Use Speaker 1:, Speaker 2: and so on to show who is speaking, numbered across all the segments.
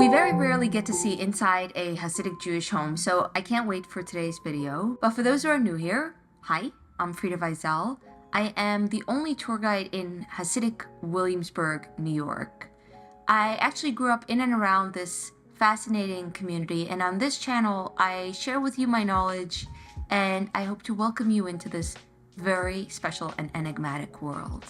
Speaker 1: We very rarely get to see inside a Hasidic Jewish home, so I can't wait for today's video. But for those who are new here, hi, I'm Frida Weisel. I am the only tour guide in Hasidic Williamsburg, New York. I actually grew up in and around this fascinating community, and on this channel, I share with you my knowledge, and I hope to welcome you into this very special and enigmatic world.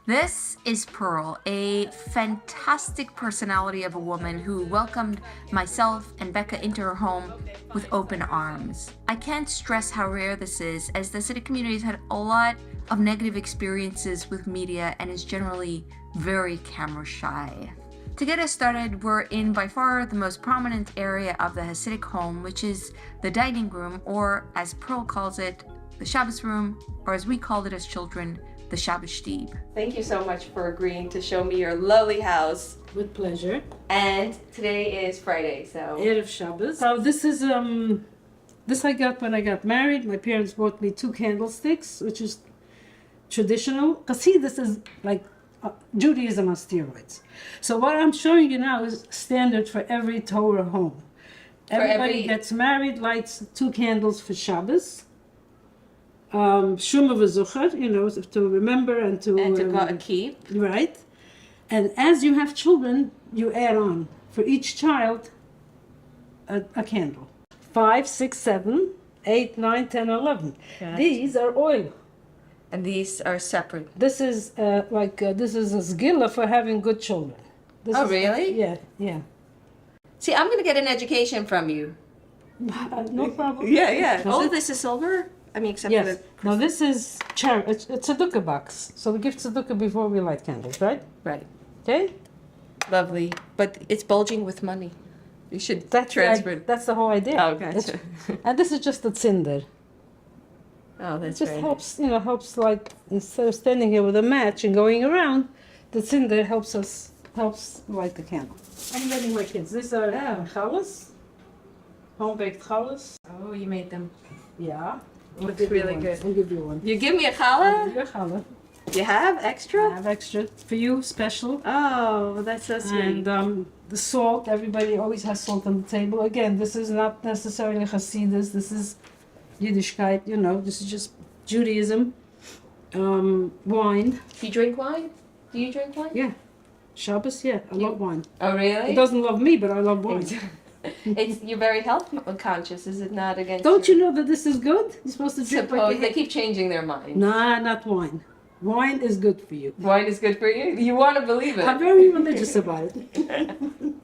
Speaker 1: This is Pearl, a fantastic personality of a woman who welcomed myself and Becca into her home with open arms. I can't stress how rare this is, as the Hasidic community has had a lot of negative experiences with media and is generally very camera shy. To get us started, we're in by far the most prominent area of the Hasidic home, which is the dining room, or as Pearl calls it, the Shabbos room, or as we called it as children, the Shabbos Shtib.
Speaker 2: Thank you so much for agreeing to show me your lovely house.
Speaker 3: With pleasure.
Speaker 2: And today is Friday, so...
Speaker 3: Erev Shabbos. So this is, this I got when I got married. My parents bought me 2 candlesticks, which is traditional. Hasidus is like Judaism on steroids. So what I'm showing you now is standard for every Torah home. Everybody gets married, lights 2 candles for Shabbos. Shuma v'zuchar, you know, to remember and to
Speaker 2: keep.
Speaker 3: Right. And as you have children, you add on for each child a candle. 5, 6, 7, 8, 9, 10, 11.
Speaker 2: Right.
Speaker 3: These are oil.
Speaker 2: And these are separate.
Speaker 3: This is this is a zgila for having good children.
Speaker 2: Really?
Speaker 3: Yeah, yeah.
Speaker 2: See, I'm going to get an education from you.
Speaker 3: No problem.
Speaker 2: Yeah. Oh, this is silver? I mean, except for
Speaker 3: Yes.
Speaker 2: the...
Speaker 3: Now this is it's a tzedukah box. So we give tzedukah before we light candles, right?
Speaker 2: Right.
Speaker 3: Okay.
Speaker 2: Lovely. But it's bulging with money. You should
Speaker 3: That's
Speaker 2: transfer.
Speaker 3: that's the whole idea.
Speaker 2: Oh, gotcha.
Speaker 3: And this is just a cinder.
Speaker 2: Oh, that's
Speaker 3: It just
Speaker 2: very
Speaker 3: helps, helps like instead of standing here with a match and going around, the cinder helps light the candle. I'm letting my kids. These are challahs, home baked challahs.
Speaker 2: Oh, you made them.
Speaker 3: Yeah.
Speaker 2: Looks really good.
Speaker 3: I'll give you one.
Speaker 2: You give me a challah?
Speaker 3: Your challah.
Speaker 2: You have extra?
Speaker 3: I have extra for you, special.
Speaker 2: Oh, that's so sweet.
Speaker 3: And the salt. Everybody always has salt on the table. Again, this is not necessarily Hasidus. This is Yiddishkeit. This is just Judaism. Wine.
Speaker 2: Do you drink wine? Do you drink wine?
Speaker 3: Yeah. Shabbos, yeah. I love wine.
Speaker 2: Oh, really?
Speaker 3: It doesn't love me, but I love wine.
Speaker 2: You're very health conscious, is it not? Against
Speaker 3: Don't you know that this is good? You're supposed to drink
Speaker 2: Suppose they keep changing their mind.
Speaker 3: Nah, not wine. Wine is good for you.
Speaker 2: Wine is good for you? You want to believe it.
Speaker 3: I'm very religious about it.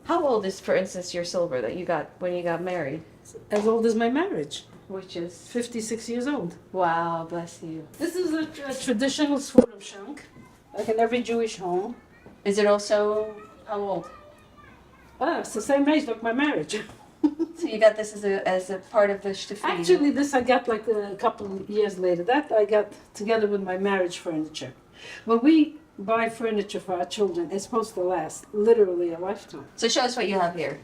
Speaker 2: How old is, for instance, your silver that you got when you got married?
Speaker 3: As old as my marriage.
Speaker 2: Which is?
Speaker 3: 56 years old.
Speaker 2: Wow, bless you.
Speaker 3: This is a traditional Sforim shank, like in every Jewish home.
Speaker 2: Is it also, how old?
Speaker 3: It's the same age like my marriage.
Speaker 2: So you got this as a part of the shtafid?
Speaker 3: Actually, this I got like a couple of years later. That I got together with my marriage furniture. When we buy furniture for our children, it's supposed to last literally a lifetime.
Speaker 2: So show us what you have here.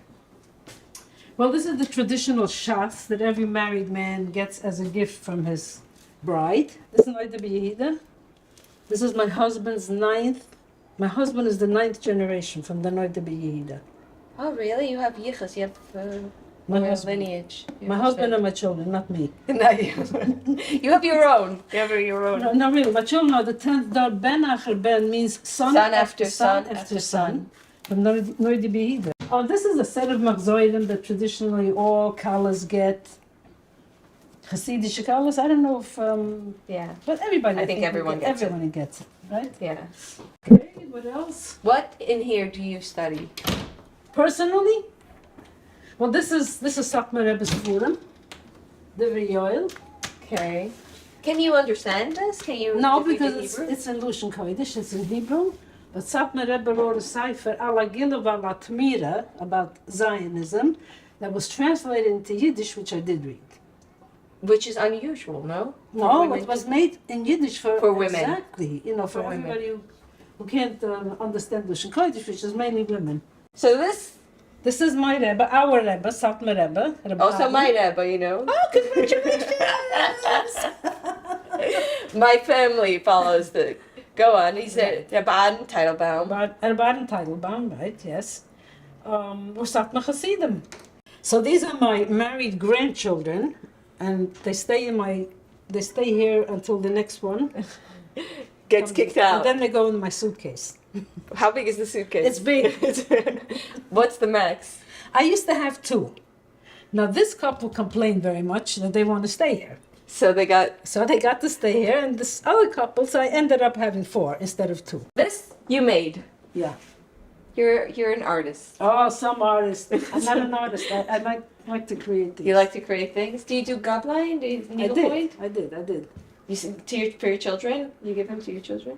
Speaker 3: Well, this is the traditional shas that every married man gets as a gift from his bride. This is Noida B'Yehuda. This is my husband's 9th. My husband is the 9th generation from the Noida B'Yehuda.
Speaker 2: Oh, really? You have yichus, you have
Speaker 3: My
Speaker 2: your
Speaker 3: husband.
Speaker 2: lineage. Your
Speaker 3: My husband and my children, not me.
Speaker 2: No, you. You have your own. You have your own.
Speaker 3: No, not really. My children are the 10th dar. Ben Acher Ben means son
Speaker 2: after son after son.
Speaker 3: From Noida B'Yehuda. Oh, this is a set of machzorim that traditionally all kalas get. Hasidic kalas, I don't know if,
Speaker 2: Yeah.
Speaker 3: but everybody.
Speaker 2: I think everyone gets it.
Speaker 3: Everyone gets it, right?
Speaker 2: Yeah.
Speaker 3: Okay, what else?
Speaker 2: What in here do you study?
Speaker 3: Personally, well, this is Satmar Rebbe's Purim, the Yoel.
Speaker 2: Okay. Can you understand this? Can you?
Speaker 3: No,
Speaker 2: read the
Speaker 3: because
Speaker 2: Hebrew?
Speaker 3: it's in Lushan Kodesh, it's in Hebrew. But Satmar Rebbe wrote a cipher, Ala Gila Vala Tmira, about Zionism, that was translated into Yiddish, which I did read.
Speaker 2: Which is unusual, no?
Speaker 3: No,
Speaker 2: women.
Speaker 3: it was made in Yiddish for
Speaker 2: women.
Speaker 3: Exactly, for
Speaker 2: For women.
Speaker 3: everybody who can't understand Lushan Kodesh, which is mainly women.
Speaker 2: So this.
Speaker 3: This is my Rebbe, our Rebbe, Satmar Rebbe.
Speaker 2: Also
Speaker 3: Rebbe.
Speaker 2: my Rebbe, you know.
Speaker 3: Oh, congratulations!
Speaker 2: My family follows the. Go on. He said Rabban Teitelbaum.
Speaker 3: Rabban Teitelbaum, right? Yes. Wasatma Hasidim. So these are my married grandchildren, and they stay here until the next one
Speaker 2: Gets kicked out.
Speaker 3: and then they go in my suitcase.
Speaker 2: How big is the suitcase?
Speaker 3: It's big.
Speaker 2: What's the max?
Speaker 3: I used to have 2. Now this couple complained very much that they want to stay here.
Speaker 2: So they got
Speaker 3: So they got to stay here, and this other couple, so I ended up having 4 instead of 2.
Speaker 2: this you made.
Speaker 3: Yeah.
Speaker 2: You're an artist.
Speaker 3: Oh, some artist. I'm not an artist. I like to create things.
Speaker 2: You like to create things. Do you do gobline? Do you needlepoint?
Speaker 3: I did.
Speaker 2: You for your children? You give them to your children?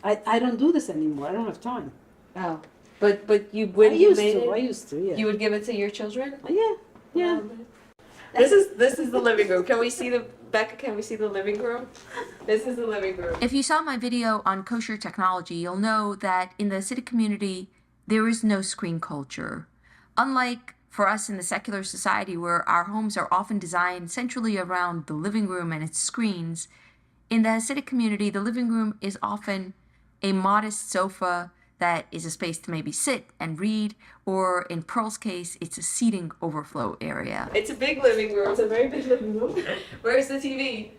Speaker 3: I don't do this anymore. I don't have time.
Speaker 2: Oh, but you when
Speaker 3: I
Speaker 2: you
Speaker 3: used
Speaker 2: made
Speaker 3: to.
Speaker 2: it,
Speaker 3: I used to. Yeah.
Speaker 2: you would give it to your children.
Speaker 3: Yeah.
Speaker 2: This is the living room. Can we see Becca? Can we see the living room? This is the living room.
Speaker 1: If you saw my video on kosher technology, you'll know that in the Hasidic community, there is no screen culture. Unlike for us in the secular society where our homes are often designed centrally around the living room and its screens, in the Hasidic community, the living room is often a modest sofa that is a space to maybe sit and read, or in Pearl's case, it's a seating overflow area.
Speaker 2: It's a big living room.
Speaker 3: It's a very big living room.
Speaker 2: Where's the TV?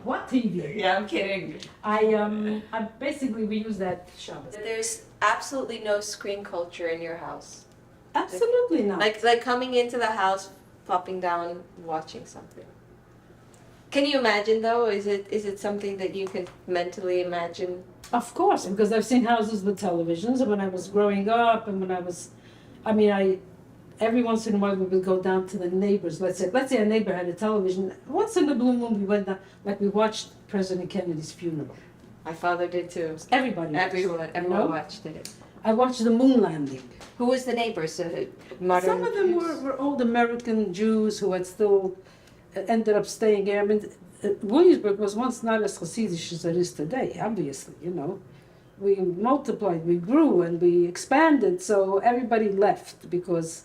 Speaker 3: What TV?
Speaker 2: Yeah, I'm kidding.
Speaker 3: I basically we use that Shabbos.
Speaker 2: There's absolutely no screen culture in your house.
Speaker 3: Absolutely not.
Speaker 2: Like coming into the house, plopping down, watching something. Can you imagine though? Is it something that you can mentally imagine?
Speaker 3: Of course, because I've seen houses with televisions, and when I was growing up, and when I was, every once in a while we would go down to the neighbors. Let's say a neighbor had a television. Once in the blue moon, we went down, like we watched President Kennedy's funeral.
Speaker 2: My father did too.
Speaker 3: Everybody.
Speaker 2: Everyone watched it.
Speaker 3: I watched the moon landing.
Speaker 2: Who was the neighbors? Modern
Speaker 3: Some of them
Speaker 2: Jews?
Speaker 3: were old American Jews who had still ended up staying here. I mean, Williamsburg was once not as Hasidic as it is today, obviously, you know. We multiplied, we grew, and we expanded, so everybody left because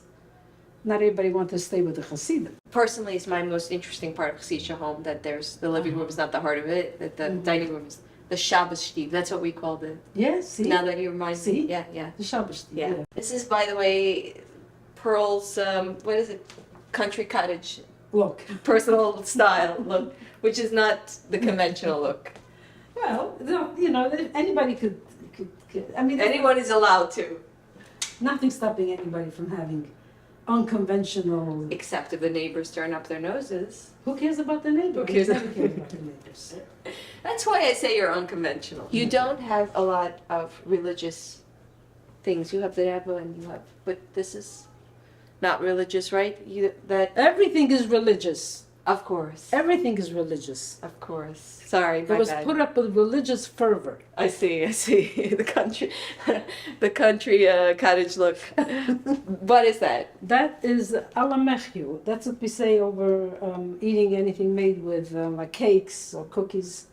Speaker 3: not everybody wanted to stay with the Hasidim.
Speaker 2: Personally, it's my most interesting part of Hasidic home that there's the living room is not the heart of it, that the dining room is the Shabbos shtiv. That's what we called it.
Speaker 3: Yeah, see?
Speaker 2: Now that you remind
Speaker 3: See?
Speaker 2: me. Yeah.
Speaker 3: The Shabbos.
Speaker 2: Yeah. This is, by the way, Pearl's, what is it? Country cottage.
Speaker 3: Look.
Speaker 2: Personal style look, which is not the conventional look.
Speaker 3: Well, you know, anybody could I mean,
Speaker 2: Anyone is allowed to.
Speaker 3: nothing stopping anybody from having unconventional.
Speaker 2: Except if the neighbors turn up their noses.
Speaker 3: Who cares about the neighbor?
Speaker 2: Who cares?
Speaker 3: Never cares about the neighbors.
Speaker 2: That's why I say you're unconventional. You don't have a lot of religious things. You have the Rebbe and you have, but this is not religious, right?
Speaker 3: Everything is religious.
Speaker 2: Of course.
Speaker 3: Everything is religious.
Speaker 2: Of course. Sorry,
Speaker 3: It
Speaker 2: my
Speaker 3: was
Speaker 2: bad.
Speaker 3: put up with religious fervor.
Speaker 2: I see. the country cottage look. What is that?
Speaker 3: That is alamechyu. That's what we say over eating anything made with like cakes or cookies.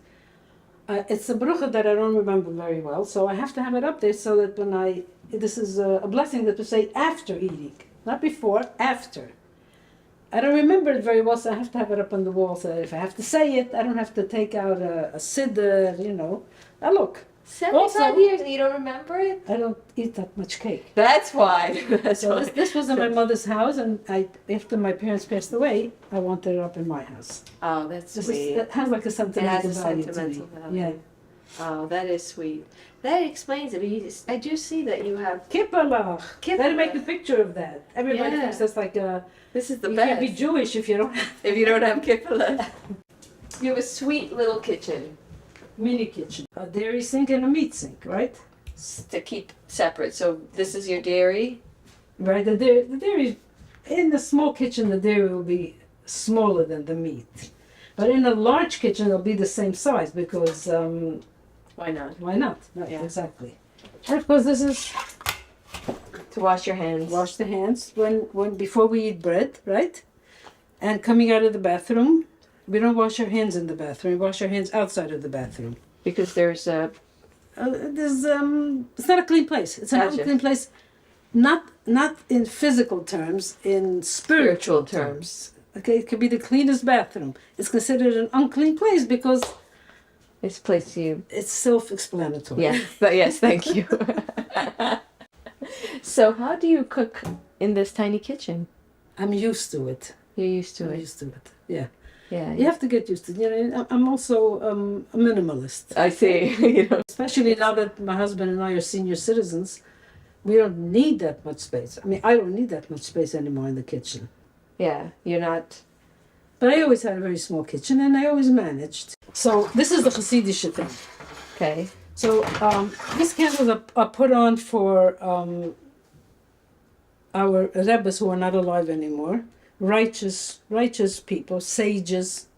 Speaker 3: It's a brucha that I don't remember very well, so I have to have it up there so that when this is a blessing that we say after eating, not before, after. I don't remember it very well, so I have to have it up on the wall so that if I have to say it, I don't have to take out a siddur, you know. Now look,
Speaker 2: 75
Speaker 3: Also-
Speaker 2: years and you don't remember it?
Speaker 3: I don't eat that much cake.
Speaker 2: That's why. That's
Speaker 3: So
Speaker 2: why.
Speaker 3: this was in my mother's house, and after my parents passed away, I wanted it up in my house.
Speaker 2: Oh, that's
Speaker 3: This
Speaker 2: sweet.
Speaker 3: it has like a
Speaker 2: It
Speaker 3: sentimental
Speaker 2: has a
Speaker 3: value to
Speaker 2: sentimental
Speaker 3: me.
Speaker 2: value.
Speaker 3: Yeah.
Speaker 2: Oh, that is sweet. That explains it. I do see that you have.
Speaker 3: Kippalach.
Speaker 2: Kippalach.
Speaker 3: Let me make a picture of that. Everybody
Speaker 2: Yeah.
Speaker 3: thinks that's like a.
Speaker 2: This is the
Speaker 3: You
Speaker 2: best.
Speaker 3: can't be Jewish if you don't have
Speaker 2: If you don't have kippola. You have a sweet little kitchen
Speaker 3: mini kitchen. A dairy sink and a meat sink, right?
Speaker 2: to keep separate. So this is your dairy.
Speaker 3: Right. The dairy, in the small kitchen, the dairy will be smaller than the meat. But in a large kitchen, it'll be the same size because
Speaker 2: Why not?
Speaker 3: why not? Right,
Speaker 2: Yeah.
Speaker 3: exactly. And of course, this is
Speaker 2: To wash your hands.
Speaker 3: wash the hands when before we eat bread, right? And coming out of the bathroom, we don't wash our hands in the bathroom. We wash our hands outside of the bathroom.
Speaker 2: Because there's a.
Speaker 3: It's not a clean place. It's an
Speaker 2: Gotcha.
Speaker 3: unclean place, not in physical terms, in spiritual terms. Okay, it could be the cleanest bathroom. It's considered an unclean place because
Speaker 2: It's a place you.
Speaker 3: it's self-explanatory.
Speaker 2: Yeah. But yes, thank you. So how do you cook in this tiny kitchen?
Speaker 3: I'm used to it.
Speaker 2: You're used to
Speaker 3: I'm
Speaker 2: it.
Speaker 3: used to it. Yeah.
Speaker 2: Yeah.
Speaker 3: You have to get used to it. You know, I'm also a minimalist.
Speaker 2: I see. You know.
Speaker 3: Especially now that my husband and I are senior citizens, we don't need that much space. I mean, I don't need that much space anymore in the kitchen.
Speaker 2: Yeah. You're not.
Speaker 3: But I always had a very small kitchen, and I always managed. So this is the Hasidic thing.
Speaker 2: Okay.
Speaker 3: So these candles are put on for our rebbes who are not alive anymore, righteous people, sages.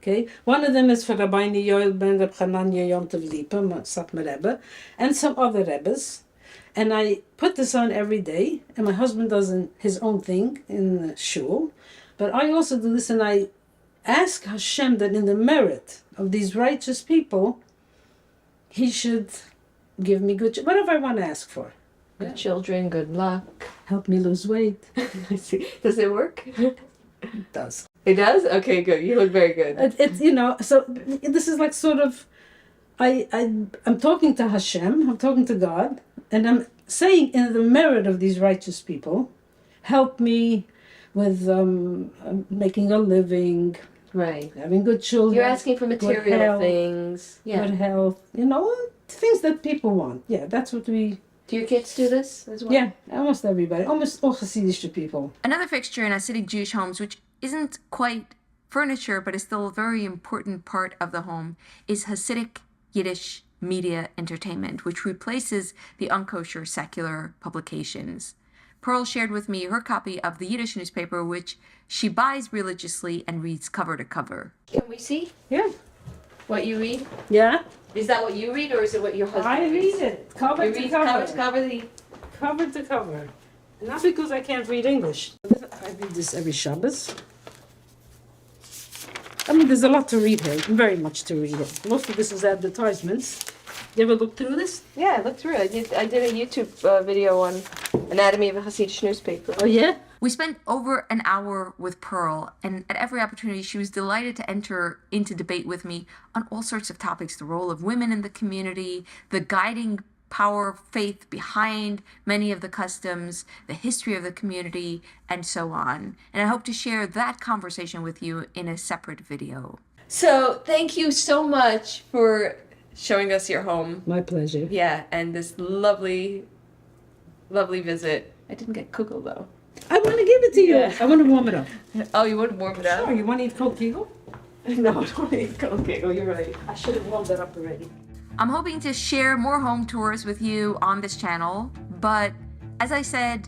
Speaker 3: Okay, one of them is for Rabbi Yoel ben Reb Chananya Yom Tov Lipa, Satmar Rebbe, and some other rebbes. And I put this on every day, and my husband does his own thing in the shul. But I also do this, and I ask Hashem that in the merit of these righteous people, He should give me good, whatever I want to ask for.
Speaker 2: Good children. Good luck.
Speaker 3: Help me lose weight.
Speaker 2: I see. Does it work?
Speaker 3: It does.
Speaker 2: It does. Okay. Good. You look very good.
Speaker 3: It's so this is like sort of, I'm talking to Hashem, I'm talking to God, and I'm saying in the merit of these righteous people, help me with making a living,
Speaker 2: Right.
Speaker 3: having good children.
Speaker 2: You're asking for material
Speaker 3: health,
Speaker 2: things. Yeah.
Speaker 3: good health, things that people want. Yeah, that's what we.
Speaker 2: Do your kids do this as well?
Speaker 3: Yeah, almost everybody, almost all Hasidic people.
Speaker 1: Another fixture in Hasidic Jewish homes, which isn't quite furniture but is still a very important part of the home, is Hasidic Yiddish media entertainment, which replaces the unkosher secular publications. Pearl shared with me her copy of the Yiddish newspaper, which she buys religiously and reads cover to cover.
Speaker 2: Can we see
Speaker 3: Yeah.
Speaker 2: what you read?
Speaker 3: Yeah.
Speaker 2: Is that what you read, or is it what your husband
Speaker 3: I
Speaker 2: reads?
Speaker 3: read it cover
Speaker 2: You
Speaker 3: to
Speaker 2: read
Speaker 3: cover.
Speaker 2: cover to cover the.
Speaker 3: Cover to cover. Not because I can't read English. I read this every Shabbos. I mean, there's a lot to read here, very much to read it. Most of this is advertisements. You ever look through this?
Speaker 2: Yeah, I looked through it. I did a YouTube video on Anatomy of a Hasidic Newspaper.
Speaker 3: Oh, yeah?
Speaker 1: We spent over an hour with Pearl, and at every opportunity she was delighted to enter into debate with me on all sorts of topics: the role of women in the community, the guiding power of faith behind many of the customs, the history of the community, and so on. And I hope to share that conversation with you in a separate video.
Speaker 2: So thank you so much for showing us your home.
Speaker 3: My pleasure.
Speaker 2: Yeah, and this lovely, lovely visit. I didn't get kugel though.
Speaker 3: I want to give it to you.
Speaker 2: Yeah.
Speaker 3: I want to warm it up.
Speaker 2: Oh, you wouldn't warm it up?
Speaker 3: Oh, you want to eat cold kegel?
Speaker 2: No, I don't eat kugel. You're right.
Speaker 3: I should have warmed it up already.
Speaker 1: I'm hoping to share more home tours with you on this channel, but as I said,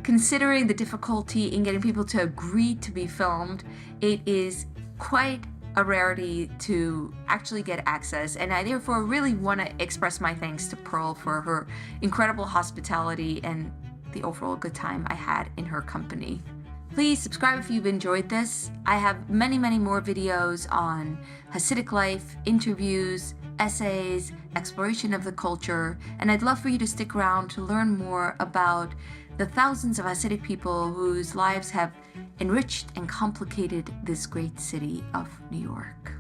Speaker 1: considering the difficulty in getting people to agree to be filmed, it is quite a rarity to actually get access, and I therefore really want to express my thanks to Pearl for her incredible hospitality and the overall good time I had in her company. Please subscribe if you've enjoyed this. I have many, many more videos on Hasidic life, interviews, essays, exploration of the culture, and I'd love for you to stick around to learn more about the thousands of Hasidic people whose lives have enriched and complicated this great city of New York.